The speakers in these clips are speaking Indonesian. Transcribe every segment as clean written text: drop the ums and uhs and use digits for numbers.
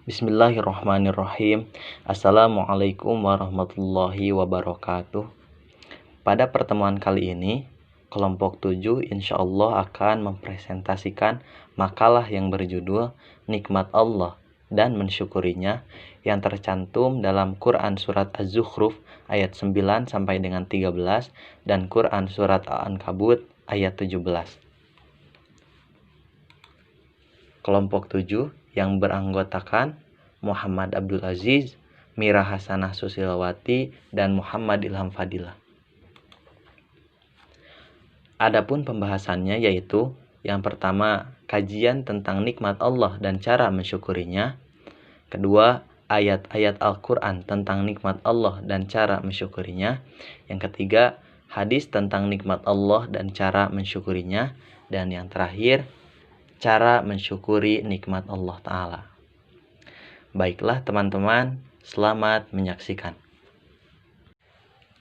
Bismillahirrahmanirrahim. Assalamualaikum warahmatullahi wabarakatuh. Pada pertemuan kali ini, kelompok 7 insya Allah akan mempresentasikan makalah yang berjudul Nikmat Allah dan Mensyukurinya yang tercantum dalam Quran Surat Az-Zukhruf ayat 9 sampai dengan 13 dan Quran Surat Al-Ankabut ayat 17. Kelompok 7 yang beranggotakan Muhammad Abdul Aziz, Mira Hasanah Susilawati, dan Muhammad Ilham Fadilah. Adapun pembahasannya yaitu yang pertama, kajian tentang nikmat Allah dan cara mensyukurinya. Kedua, ayat-ayat Al-Quran tentang nikmat Allah dan cara mensyukurinya. Yang ketiga, hadis tentang nikmat Allah dan cara mensyukurinya. Dan yang terakhir, cara mensyukuri nikmat Allah Ta'ala. Baiklah teman-teman, selamat menyaksikan.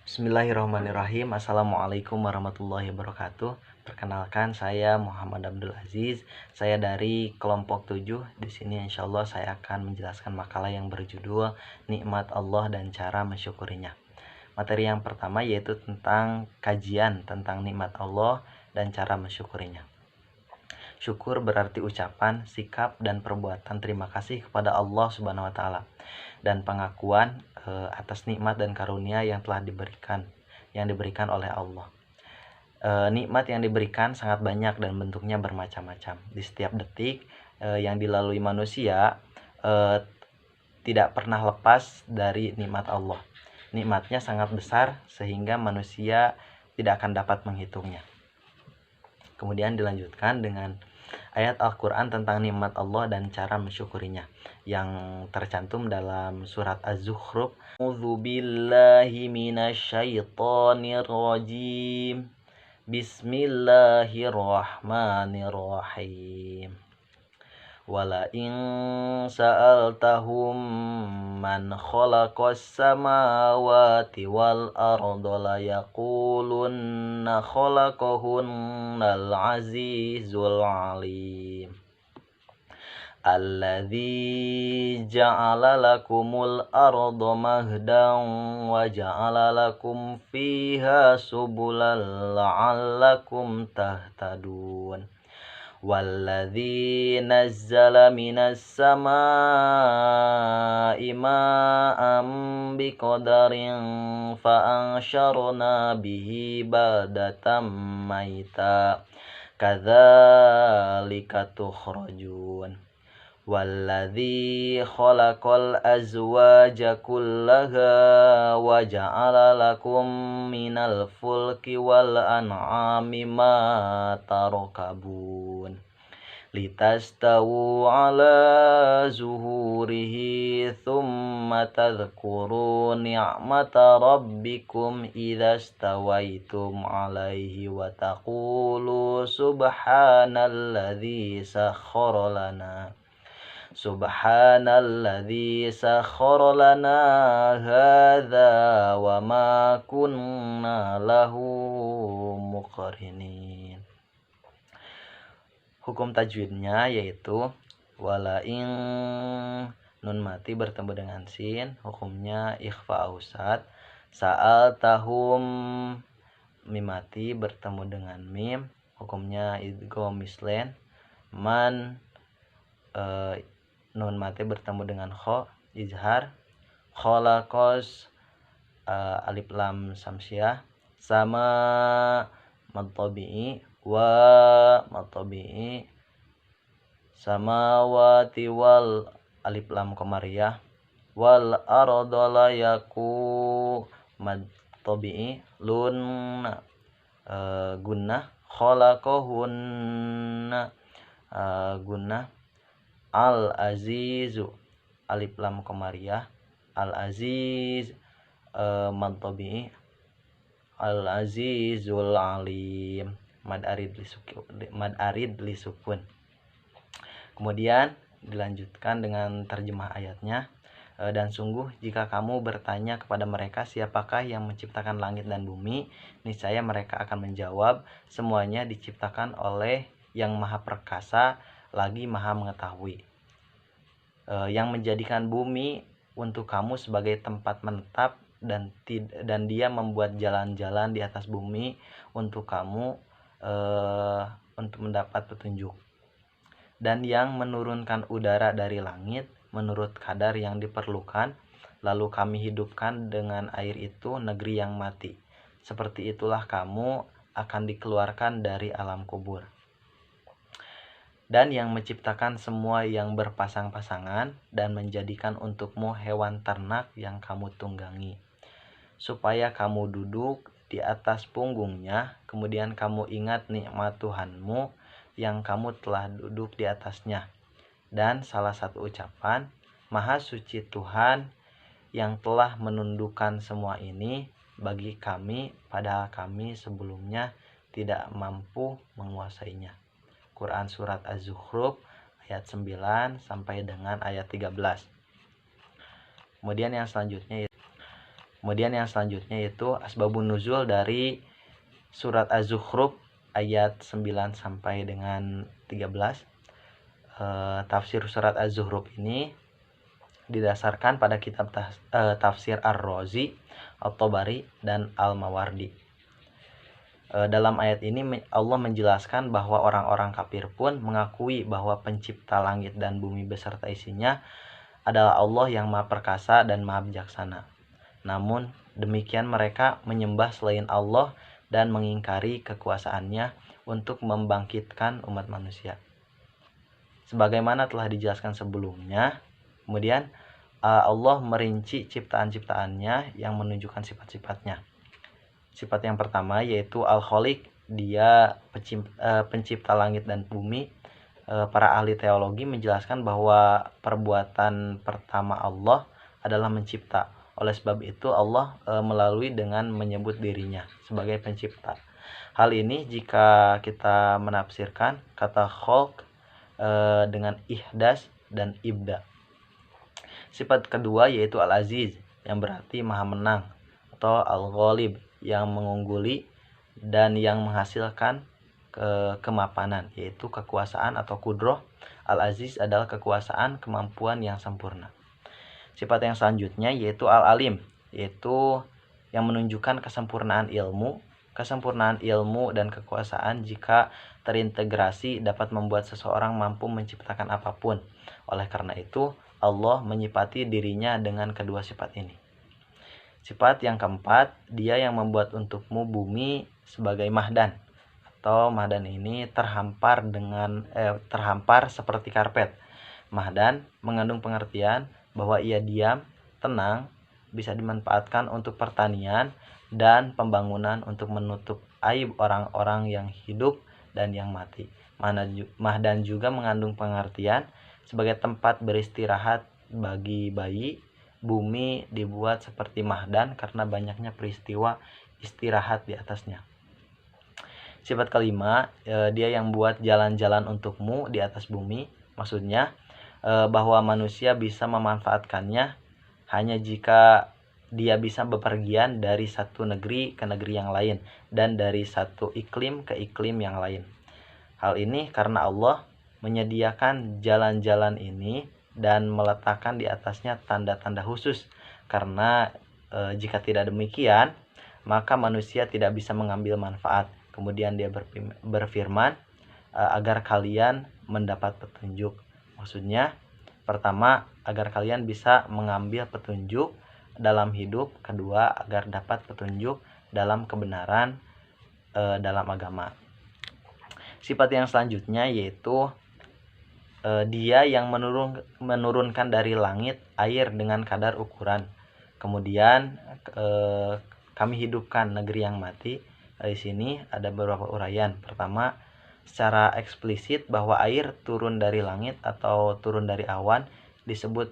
Bismillahirrahmanirrahim. Assalamualaikum warahmatullahi wabarakatuh. Perkenalkan, saya Muhammad Abdul Aziz. Saya dari kelompok 7. Di sini insya Allah saya akan menjelaskan makalah yang berjudul Nikmat Allah dan Cara Mensyukurinya. Materi yang pertama yaitu tentang kajian tentang nikmat Allah dan cara mensyukurinya. Syukur berarti ucapan, sikap, dan perbuatan terima kasih kepada Allah Subhanahu wa Ta'ala, dan pengakuan atas nikmat dan karunia yang telah diberikan oleh Allah. Nikmat yang diberikan sangat banyak dan bentuknya bermacam-macam. Di setiap detik yang dilalui manusia tidak pernah lepas dari nikmat Allah. Nikmatnya sangat besar sehingga manusia tidak akan dapat menghitungnya. Kemudian dilanjutkan dengan ayat Al-Quran tentang nikmat Allah dan cara mensyukurinya yang tercantum dalam surat Az-Zukhruf. A'udzubillahi minasyaitonirrajim. Bismillahirrahmanirrahim. Wala in sa'altahum man khalaqas samawati wal arda la yaqulunna khalaqahunnal azizul alim. Alladzi ja'ala lakumul arda mahdan wa ja'ala lakum fiha subulan la'allakum tahtadun. Walladzi nazzala minas samaa'i ma'an biqadarin fa'ansyarna bihi baldatan maita kadzalika tukhrajun. Walladzi khalaqal azwaja kullaha wa ja'ala lakum minal fulki wal an'ami ma tarkabun litastawu ala zuhurihi thumma tadhkuru ni'mata rabbikum idza stawaitum alaihi wa taqulu subhanalladzi sakhkhara lana hadza wa ma kunna lahu muqrinin. Hukum tajwidnya yaitu wala in nun mati bertemu dengan sin, hukumnya ikhfa ausad. Sa'al tahum mim mati bertemu dengan mim, hukumnya idgham mislen. Man nun mati bertemu dengan kho, izhar. Khalaqos alif lam samsiah. Sama mad tabi'i wa mad tabi'i. Samawati wal alif lam qamariyah. Wal arda la yaku mad tabi'i lun gunnah. Khalaqahunna gunnah. Al azizu alif lam qamariyah. Al aziz mad tabi'i. Al azizul alim mad arid li sukun. Kemudian dilanjutkan dengan terjemah ayatnya. Dan sungguh jika kamu bertanya kepada mereka siapakah yang menciptakan langit dan bumi, niscaya mereka akan menjawab, semuanya diciptakan oleh yang maha perkasa lagi maha mengetahui. yang menjadikan bumi untuk kamu sebagai tempat menetap, dan dia membuat jalan-jalan di atas bumi untuk kamu untuk mendapat petunjuk, dan yang menurunkan udara dari langit menurut kadar yang diperlukan, lalu kami hidupkan dengan air itu negeri yang mati. Seperti itulah kamu akan dikeluarkan dari alam kubur. Dan yang menciptakan semua yang berpasang-pasangan dan menjadikan untukmu hewan ternak yang kamu tunggangi, supaya kamu duduk di atas punggungnya, kemudian kamu ingat nikmat Tuhanmu yang kamu telah duduk di atasnya. Dan salah satu ucapan, Maha Suci Tuhan yang telah menundukkan semua ini bagi kami, padahal kami sebelumnya tidak mampu menguasainya. Quran Surat Az-Zukhruf ayat 9 sampai dengan ayat 13. Kemudian yang selanjutnya itu asbabun nuzul dari Surat Az-Zukhruf ayat 9 sampai dengan 13. Tafsir Surat Az-Zukhruf ini didasarkan pada kitab tafsir Ar-Razi, At-Tabari, dan Al-Mawardi. Dalam ayat ini Allah menjelaskan bahwa orang-orang kafir pun mengakui bahwa pencipta langit dan bumi beserta isinya adalah Allah yang Maha Perkasa dan Maha Bijaksana. Namun demikian mereka menyembah selain Allah dan mengingkari kekuasaannya untuk membangkitkan umat manusia. Sebagaimana telah dijelaskan sebelumnya, kemudian Allah merinci ciptaan-ciptaannya yang menunjukkan sifat-sifatnya. Sifat yang pertama yaitu Al-Khaliq, dia pencipta langit dan bumi. Para ahli teologi menjelaskan bahwa perbuatan pertama Allah adalah mencipta. Oleh sebab itu Allah melalui dengan menyebut dirinya sebagai pencipta. Hal ini jika kita menafsirkan kata khalq dengan ihdas dan ibda. Sifat kedua yaitu Al-Aziz, yang berarti maha menang, atau Al-Ghalib, yang mengungguli dan yang menghasilkan kemapanan, yaitu kekuasaan atau kudroh. Al-Aziz adalah kekuasaan, kemampuan yang sempurna. Sifat yang selanjutnya yaitu Al-Alim, yaitu yang menunjukkan kesempurnaan ilmu. Kesempurnaan ilmu dan kekuasaan jika terintegrasi dapat membuat seseorang mampu menciptakan apapun. Oleh karena itu Allah menyifati dirinya dengan kedua sifat ini. Sifat yang keempat, dia yang membuat untukmu bumi sebagai mahdan, atau mahdan ini terhampar seperti karpet. Mahdan mengandung pengertian bahwa ia diam, tenang, bisa dimanfaatkan untuk pertanian dan pembangunan untuk menutup aib orang-orang yang hidup dan yang mati. Mahdan juga mengandung pengertian sebagai tempat beristirahat bagi bayi. Bumi dibuat seperti mahdan karena banyaknya peristiwa istirahat di atasnya. Sifat kelima, dia yang buat jalan-jalan untukmu di atas bumi. Maksudnya bahwa manusia bisa memanfaatkannya hanya jika dia bisa bepergian dari satu negeri ke negeri yang lain dan dari satu iklim ke iklim yang lain. Hal ini karena Allah menyediakan jalan-jalan ini dan meletakkan di atasnya tanda-tanda khusus. Karena jika tidak demikian, maka manusia tidak bisa mengambil manfaat. Kemudian dia berfirman agar kalian mendapat petunjuk. Maksudnya, pertama, agar kalian bisa mengambil petunjuk dalam hidup. Kedua, agar dapat petunjuk dalam kebenaran dalam agama. Sifat yang selanjutnya yaitu dia yang menurunkan dari langit air dengan kadar ukuran. Kemudian kami hidupkan negeri yang mati. Di sini ada beberapa uraian. Pertama, secara eksplisit bahwa air turun dari langit atau turun dari awan disebut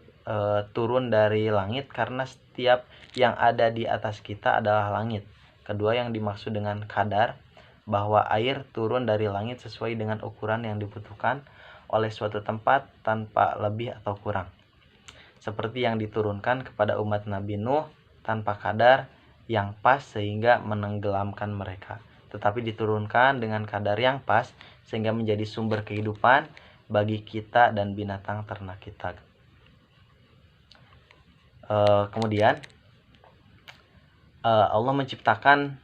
turun dari langit karena setiap yang ada di atas kita adalah langit. Kedua, yang dimaksud dengan kadar bahwa air turun dari langit sesuai dengan ukuran yang dibutuhkan oleh suatu tempat tanpa lebih atau kurang, seperti yang diturunkan kepada umat Nabi Nuh tanpa kadar yang pas sehingga menenggelamkan mereka, tetapi diturunkan dengan kadar yang pas sehingga menjadi sumber kehidupan bagi kita dan binatang ternak kita. Kemudian Allah menciptakan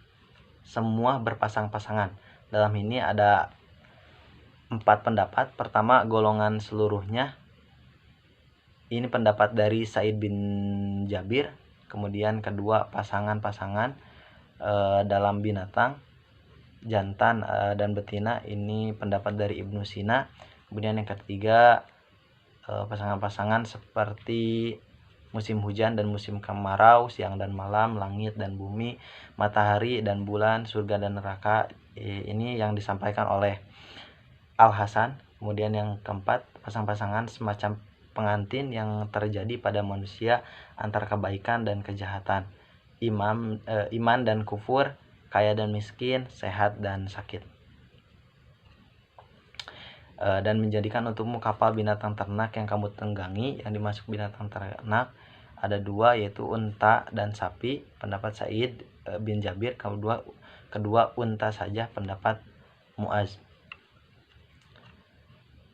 semua berpasang-pasangan. Dalam ini ada 4 pendapat. Pertama, golongan seluruhnya. Ini pendapat dari Said bin Jabir. Kemudian kedua, pasangan-pasangan dalam binatang, jantan dan betina. Ini pendapat dari Ibnu Sina. Kemudian yang ketiga, pasangan-pasangan seperti musim hujan dan musim kemarau, siang dan malam, langit dan bumi, matahari dan bulan, surga dan neraka. Ini yang disampaikan oleh Al-Hasan. Kemudian yang keempat, pasang-pasangan semacam pengantin yang terjadi pada manusia antara kebaikan dan kejahatan, iman dan kufur, kaya dan miskin, sehat dan sakit. Dan menjadikan untukmu kapal binatang ternak yang kamu tunggangi. Yang dimaksud binatang ternak ada 2, yaitu unta dan sapi, pendapat Said bin Jabir. Kedua unta saja, pendapat Muaz.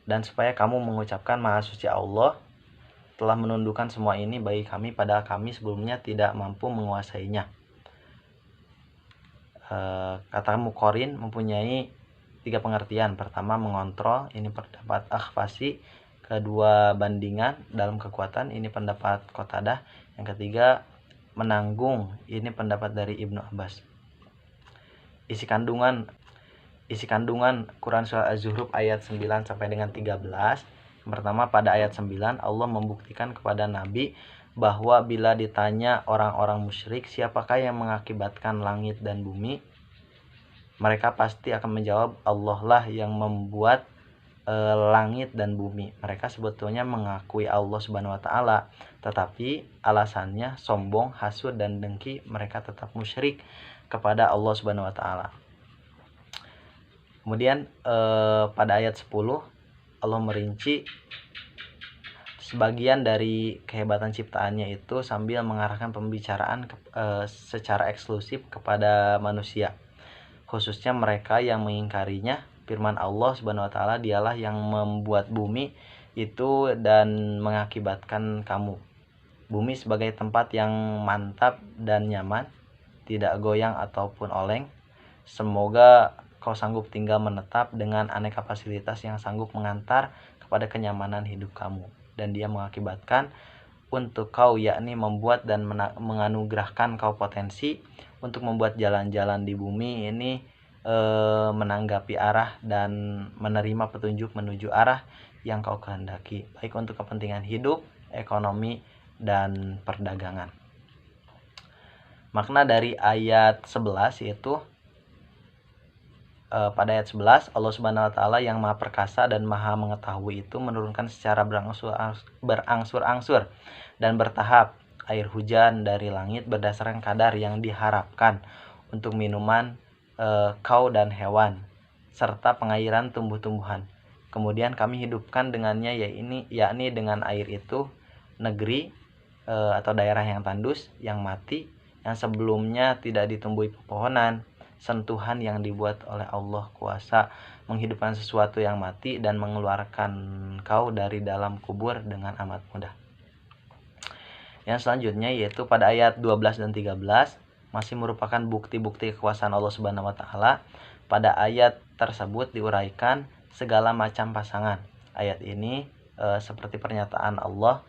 Dan supaya kamu mengucapkan Maha Suci Allah telah menundukkan semua ini bagi kami, padahal kami sebelumnya tidak mampu menguasainya. Kata muqarrin mempunyai 3 pengertian. Pertama, mengontrol, ini pendapat Akhfasi. Kedua, bandingan dalam kekuatan, ini pendapat Qatadah. Yang ketiga, menanggung, ini pendapat dari Ibnu Abbas. Isi kandungan Quran surah Az-Zukhruf ayat 9 sampai dengan 13. Yang pertama, pada ayat 9 Allah membuktikan kepada Nabi bahwa bila ditanya orang-orang musyrik siapakah yang mengakibatkan langit dan bumi, mereka pasti akan menjawab Allah lah yang membuat langit dan bumi. Mereka sebetulnya mengakui Allah Subhanahu wa taala, tetapi alasannya sombong, hasud dan dengki, mereka tetap musyrik kepada Allah Subhanahu wa taala. Kemudian pada ayat 10 Allah merinci sebagian dari kehebatan ciptaannya itu sambil mengarahkan pembicaraan secara eksklusif kepada manusia, khususnya mereka yang mengingkarinya. Firman Allah Subhanahu wa taala, dialah yang membuat bumi itu dan mengakibatkan kamu bumi sebagai tempat yang mantap dan nyaman, tidak goyang ataupun oleng. Semoga kau sanggup tinggal menetap dengan aneka fasilitas yang sanggup mengantar kepada kenyamanan hidup kamu. Dan dia mengakibatkan untuk kau, yakni membuat dan menganugerahkan kau potensi untuk membuat jalan-jalan di bumi ini, menanggapi arah dan menerima petunjuk menuju arah yang kau kehendaki, baik untuk kepentingan hidup, ekonomi, dan perdagangan. Makna dari ayat 11 yaitu pada ayat 11 Allah Subhanahu wa taala yang Maha Perkasa dan Maha Mengetahui itu menurunkan secara berangsur-angsur dan bertahap air hujan dari langit berdasarkan kadar yang diharapkan untuk minuman kau dan hewan serta pengairan tumbuh-tumbuhan. Kemudian kami hidupkan dengannya, yakni dengan air itu, negeri atau daerah yang tandus, yang mati, yang sebelumnya tidak ditumbuhi pepohonan. Sentuhan yang dibuat oleh Allah kuasa menghidupkan sesuatu yang mati dan mengeluarkan kau dari dalam kubur dengan amat mudah. Yang selanjutnya yaitu pada ayat 12 dan 13 masih merupakan bukti-bukti kekuasaan Allah Subhanahu wa taala. Pada ayat tersebut diuraikan segala macam pasangan. Ayat ini seperti pernyataan Allah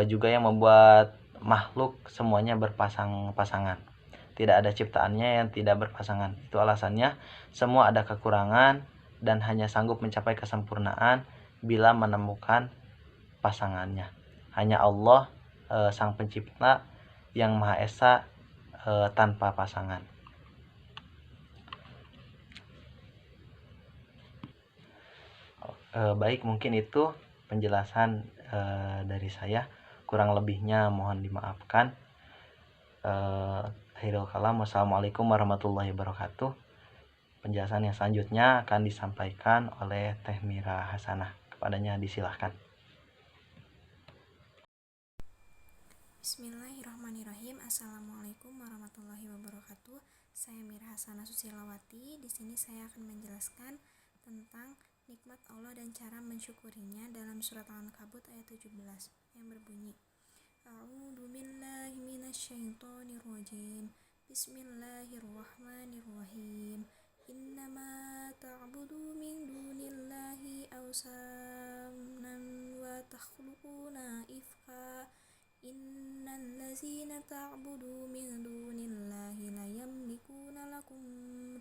juga yang membuat makhluk semuanya berpasang-pasangan. Tidak ada ciptaannya yang tidak berpasangan. Itu alasannya semua ada kekurangan dan hanya sanggup mencapai kesempurnaan bila menemukan pasangannya. Hanya Allah Sang Pencipta yang Maha Esa tanpa pasangan. Baik, mungkin itu penjelasan dari saya. Kurang lebihnya mohon dimaafkan. Akhirul kalam, wassalamualaikum warahmatullahi wabarakatuh. Penjelasan yang selanjutnya akan disampaikan oleh Teh Mira Hasanah. Kepadanya disilahkan. Bismillahirrahmanirrahim. Assalamualaikum warahmatullahi wabarakatuh. Saya Mira Hasanah Susilawati. Di sini saya akan menjelaskan tentang nikmat Allah dan cara mensyukurinya dalam surat Al-Ankabut ayat 17 yang berbunyi, A'udzu billahi minasyaitonir rajim. Bismillahirrahmanirrahim. Innama ta'budu min dunillahi awsanan wa takhluquna ifka. Innal ladzina ta'budu min dunillahi la yamlikuna lakum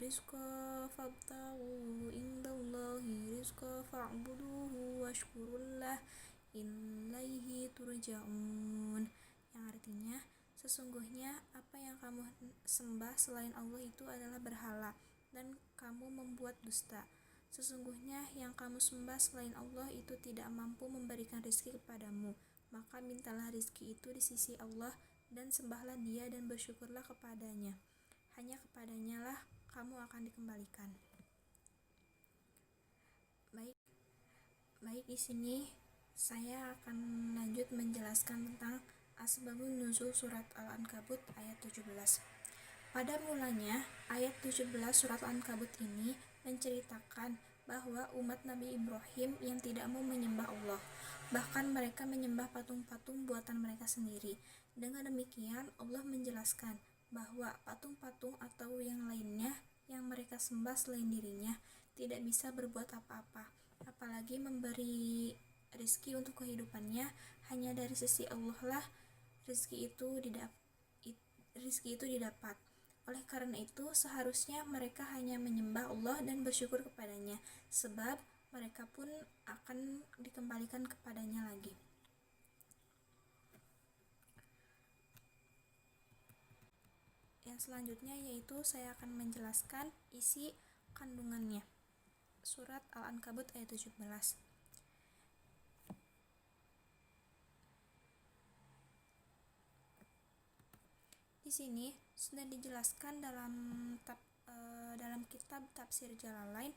rizqa fabtaghu indallahi rizqa fa'buduhu washkurullah ilaihi turja'un, yang artinya sesungguhnya apa yang kamu sembah selain Allah itu adalah berhala dan kamu membuat dusta. Sesungguhnya yang kamu sembah selain Allah itu tidak mampu memberikan rizki kepadamu, maka mintalah rizki itu di sisi Allah dan sembahlah Dia dan bersyukurlah kepadanya. Hanya kepadanya lah kamu akan dikembalikan. Baik, di sini saya akan lanjut menjelaskan tentang Asbabun Nuzul Surat Al-Ankabut ayat 17. Pada mulanya, ayat 17 surat Al-Ankabut ini menceritakan bahwa umat Nabi Ibrahim yang tidak mau menyembah Allah, bahkan mereka menyembah patung-patung buatan mereka sendiri. Dengan demikian, Allah menjelaskan bahwa patung-patung atau yang lainnya yang mereka sembah selain dirinya tidak bisa berbuat apa-apa, apalagi memberi rizki untuk kehidupannya. Hanya dari sisi Allah lah rizki itu didapat. Oleh karena itu, seharusnya mereka hanya menyembah Allah dan bersyukur kepadanya, sebab mereka pun akan dikembalikan kepadanya lagi. Yang selanjutnya yaitu saya akan menjelaskan isi kandungannya. Surat Al-Ankabut ayat 17. Di sini sudah dijelaskan dalam kitab Tafsir Jalalain.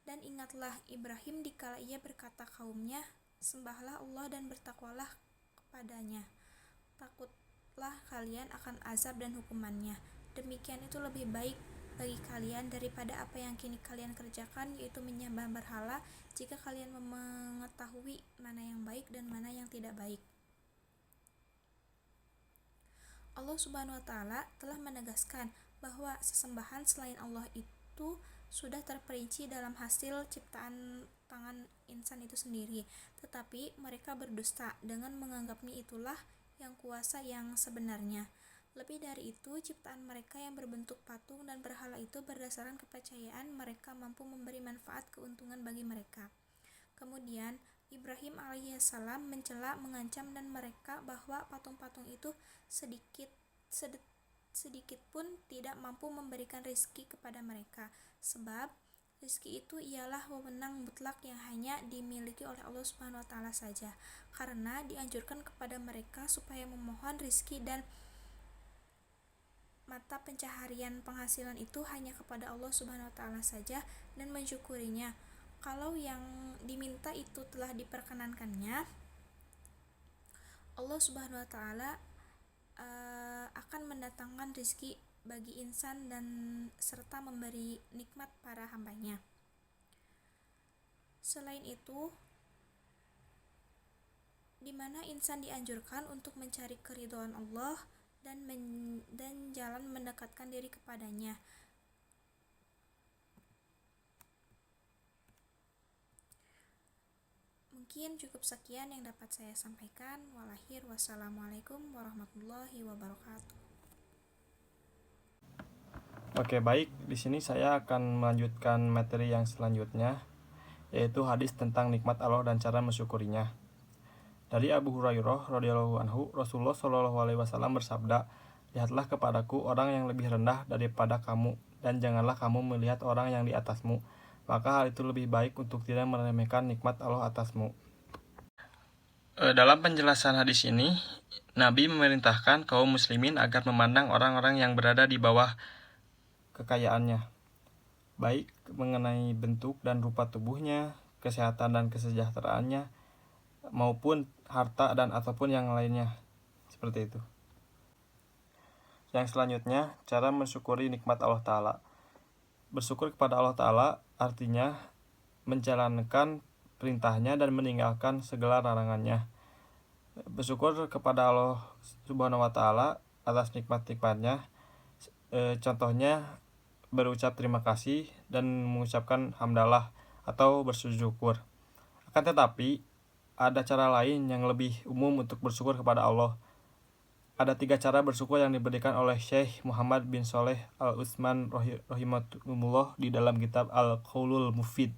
Dan ingatlah Ibrahim dikala ia berkata kaumnya, sembahlah Allah dan bertakwalah kepadanya. Takutlah kalian akan azab dan hukumannya. Demikian itu lebih baik bagi kalian daripada apa yang kini kalian kerjakan, yaitu menyembah berhala, jika kalian mengetahui mana yang baik dan mana yang tidak baik. Allah Subhanahu wa Ta'ala telah menegaskan bahwa sesembahan selain Allah itu sudah terperinci dalam hasil ciptaan tangan insan itu sendiri, tetapi mereka berdusta dengan menganggapnya itulah yang kuasa yang sebenarnya. Lebih dari itu, ciptaan mereka yang berbentuk patung dan berhala itu berdasarkan kepercayaan mereka mampu memberi manfaat keuntungan bagi mereka. Kemudian Ibrahim alaihissalam mencela, mengancam dan mereka bahwa patung-patung itu sedikit pun tidak mampu memberikan rizki kepada mereka, sebab rizki itu ialah wewenang mutlak yang hanya dimiliki oleh Allah Subhanahu wa Ta'ala saja, karena dianjurkan kepada mereka supaya memohon rizki dan mata pencaharian penghasilan itu hanya kepada Allah Subhanahu wa Ta'ala saja dan mensyukurinya. Kalau yang diminta itu telah diperkenankannya, Allah Subhanahu wa Ta'ala akan mendatangkan rizki bagi insan dan serta memberi nikmat para hambanya. Selain itu, di mana insan dianjurkan untuk mencari keridhaan Allah dan jalan mendekatkan diri kepadanya. Mungkin cukup sekian yang dapat saya sampaikan. Wassalamualaikum warahmatullahi wabarakatuh. Oke, baik. Di sini saya akan melanjutkan materi yang selanjutnya, yaitu hadis tentang nikmat Allah dan cara mensyukurinya. Dari Abu Hurairah radhiyallahu anhu, Rasulullah shallallahu alaihi wasallam bersabda, "Lihatlah kepadaku orang yang lebih rendah daripada kamu, dan janganlah kamu melihat orang yang di atasmu, maka hal itu lebih baik untuk tidak meremehkan nikmat Allah atasmu." Dalam penjelasan hadis ini, Nabi memerintahkan kaum muslimin agar memandang orang-orang yang berada di bawah kekayaannya, baik mengenai bentuk dan rupa tubuhnya, kesehatan dan kesejahteraannya, maupun harta dan ataupun yang lainnya, seperti itu. Yang selanjutnya, cara mensyukuri nikmat Allah Ta'ala. Bersyukur kepada Allah Ta'ala artinya menjalankan perintahnya dan meninggalkan segala larangannya. Bersyukur kepada Allah Subhanahu wa Ta'ala atas nikmat-nikmatnya, contohnya berucap terima kasih dan mengucapkan hamdalah atau bersujud syukur. Akan tetapi ada cara lain yang lebih umum untuk bersyukur kepada Allah. Ada 3 cara bersyukur yang diberikan oleh Syekh Muhammad bin Shaleh Al-Utsman rahimahullah di dalam kitab Al-Qaulul Mufid,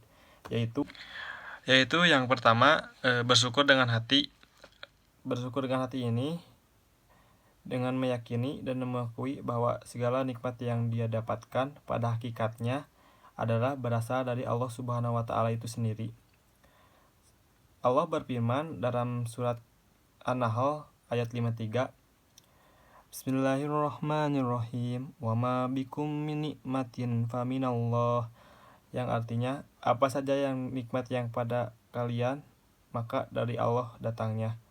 yaitu yang pertama, bersyukur dengan hati. Bersyukur dengan hati ini dengan meyakini dan mengakui bahwa segala nikmat yang dia dapatkan pada hakikatnya adalah berasal dari Allah Subhanahu wa Ta'ala itu sendiri. Allah berfirman dalam surat An-Nahl ayat 53, Bismillahirrahmanirrahim, wa ma bikum min nikmatin faminallah, yang artinya apa saja yang nikmat yang pada kalian maka dari Allah datangnya.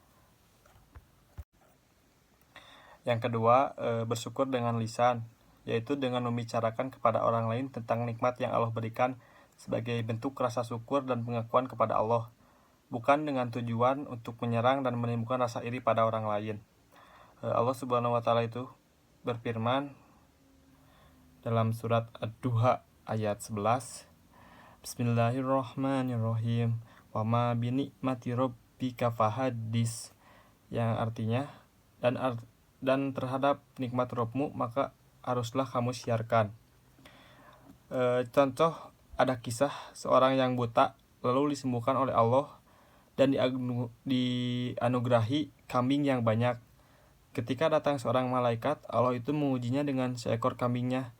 Yang kedua, bersyukur dengan lisan, yaitu dengan membicarakan kepada orang lain tentang nikmat yang Allah berikan sebagai bentuk rasa syukur dan pengakuan kepada Allah, bukan dengan tujuan untuk menyerang dan menimbulkan rasa iri pada orang lain. Allah Subhanahu wa Ta'ala itu berfirman dalam surat Ad-Duha ayat 11, Bismillahirrahmanirrahim, wa ma binikmati rabbika fahaddis, yang artinya dan terhadap nikmat Rabbmu maka haruslah kamu siarkan. Contoh, ada kisah seorang yang buta lalu disembuhkan oleh Allah dan dianugerahi kambing yang banyak. Ketika datang seorang malaikat, Allah itu mengujinya dengan seekor kambingnya.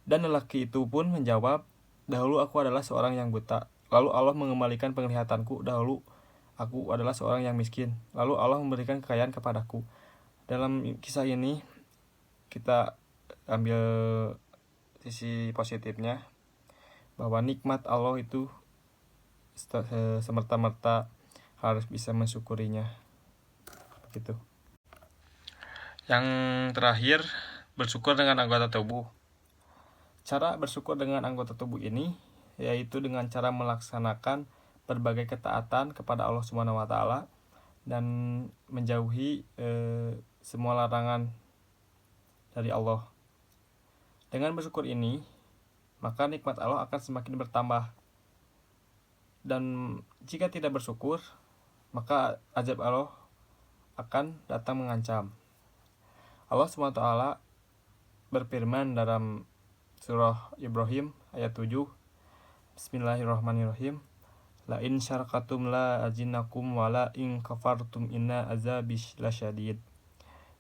Dan lelaki itu pun menjawab, dahulu aku adalah seorang yang buta. Lalu Allah mengembalikan penglihatanku, dahulu aku adalah seorang yang miskin. Lalu Allah memberikan kekayaan kepadaku. Dalam kisah ini kita ambil sisi positifnya, bahwa nikmat Allah itu semerta-merta harus bisa mensyukurinya. Begitu. Yang terakhir, bersyukur dengan anggota tubuh. Cara bersyukur dengan anggota tubuh ini yaitu dengan cara melaksanakan berbagai ketaatan kepada Allah Subhanahu wa Ta'ala dan menjauhi semua larangan dari Allah. Dengan bersyukur ini, maka nikmat Allah akan semakin bertambah. Dan jika tidak bersyukur, maka azab Allah akan datang mengancam. Allah SWT berfirman dalam surah Ibrahim ayat 7, Bismillahirrahmanirrahim, la in syarakatum la ajinakum wa la in kafartum inna azabish lasyadid,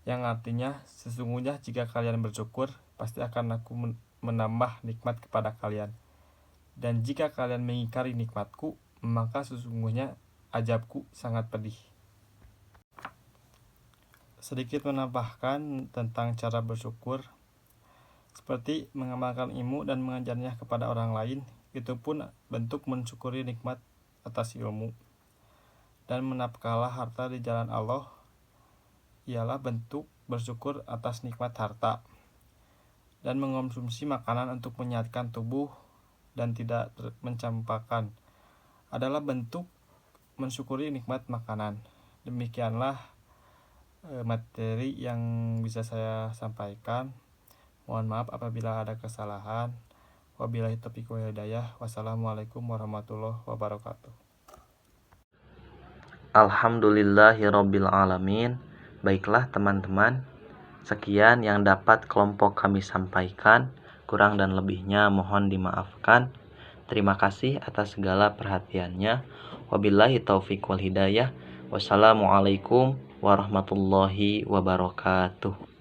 yang artinya sesungguhnya jika kalian bersyukur pasti akan aku menambah nikmat kepada kalian, dan jika kalian mengingkari nikmatku maka sesungguhnya azabku sangat pedih. Sedikit menambahkan tentang cara bersyukur, seperti mengamalkan ilmu dan mengajarnya kepada orang lain, itu pun bentuk mensyukuri nikmat atas ilmu. Dan menafkahlah harta di jalan Allah ialah bentuk bersyukur atas nikmat harta. Dan mengonsumsi makanan untuk menyehatkan tubuh dan tidak mencampakkan adalah bentuk mensyukuri nikmat makanan. Demikianlah materi yang bisa saya sampaikan. Mohon maaf apabila ada kesalahan. Wabillahi taufiq wal hidayah. Wassalamualaikum warahmatullahi wabarakatuh. Alhamdulillahirabbil alamin. Baiklah teman-teman, sekian yang dapat kelompok kami sampaikan. Kurang dan lebihnya mohon dimaafkan. Terima kasih atas segala perhatiannya. Wabillahi taufiq wal hidayah. Wassalamualaikum warahmatullahi wabarakatuh.